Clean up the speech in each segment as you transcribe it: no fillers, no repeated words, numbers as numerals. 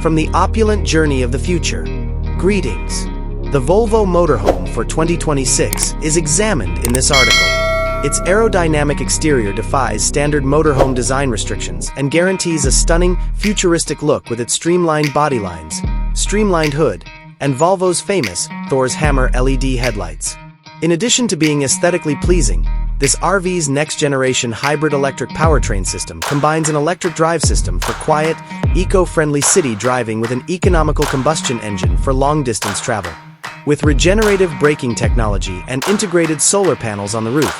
from the opulent journey of the future. Greetings. The Volvo Motorhome for 2026 is examined in this article. Its aerodynamic exterior defies standard motorhome design restrictions and guarantees a stunning, futuristic look with its streamlined body lines, streamlined hood, and Volvo's famous Thor's hammer LED headlights. In addition to being aesthetically pleasing, this RV's next-generation hybrid electric powertrain system combines an electric drive system for quiet, eco-friendly city driving with an economical combustion engine for long-distance travel. With regenerative braking technology and integrated solar panels on the roof,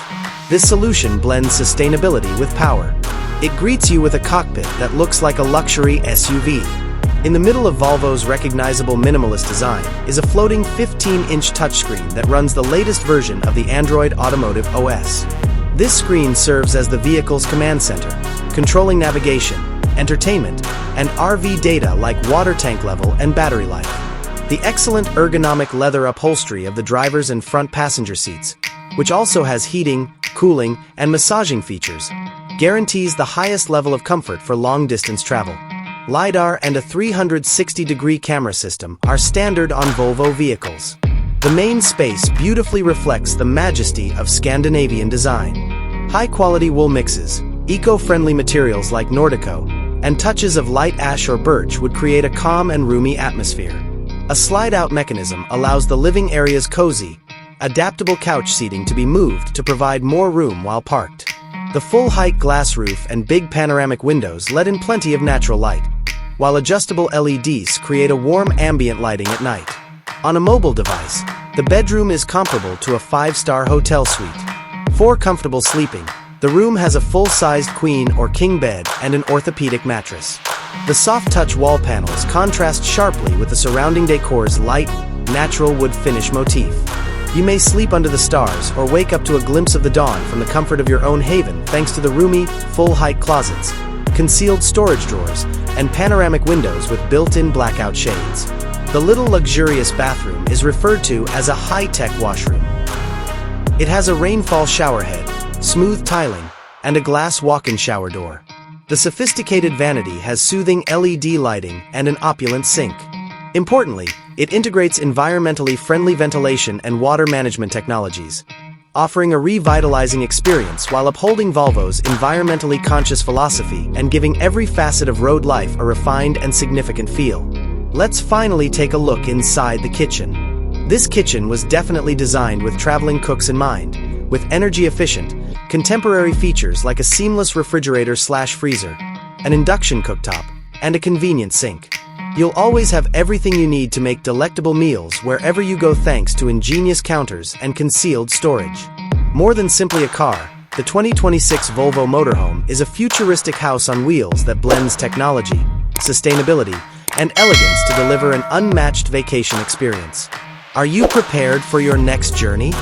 this solution blends sustainability with power. It greets you with a cockpit that looks like a luxury SUV. In the middle of Volvo's recognizable minimalist design is a floating 15-inch touchscreen that runs the latest version of the Android Automotive OS. This screen serves as the vehicle's command center, controlling navigation, entertainment, and RV data like water tank level and battery life. The excellent ergonomic leather upholstery of the driver's and front passenger seats, which also has heating, cooling, and massaging features, guarantees the highest level of comfort for long-distance travel. LiDAR and a 360-degree camera system are standard on Volvo vehicles. The main space beautifully reflects the majesty of Scandinavian design. High-quality wool mixes, eco-friendly materials like Nordico, and touches of light ash or birch would create a calm and roomy atmosphere. A slide-out mechanism allows the living area's cozy, adaptable couch seating to be moved to provide more room while parked. The full-height glass roof and big panoramic windows let in plenty of natural light, while adjustable LEDs create a warm ambient lighting at night. On a mobile device, the bedroom is comparable to a 5-star hotel suite. For comfortable sleeping, the room has a full-sized queen or king bed and an orthopedic mattress. The soft-touch wall panels contrast sharply with the surrounding decor's light, natural wood finish motif. You may sleep under the stars or wake up to a glimpse of the dawn from the comfort of your own haven thanks to the roomy, full-height closets, concealed storage drawers, and panoramic windows with built-in blackout shades. The little luxurious bathroom is referred to as a high-tech washroom. It has a rainfall shower head, smooth tiling, and a glass walk-in shower door. The sophisticated vanity has soothing LED lighting and an opulent sink. Importantly, it integrates environmentally friendly ventilation and water management technologies, offering a revitalizing experience while upholding Volvo's environmentally conscious philosophy and giving every facet of road life a refined and significant feel. Let's finally take a look inside the kitchen. This kitchen was definitely designed with traveling cooks in mind, with energy-efficient, contemporary features like a seamless refrigerator/freezer, an induction cooktop, and a convenient sink. You'll always have everything you need to make delectable meals wherever you go thanks to ingenious counters and concealed storage. More than simply a car, the 2026 Volvo Motorhome is a futuristic house on wheels that blends technology, sustainability, and elegance to deliver an unmatched vacation experience. Are you prepared for your next journey?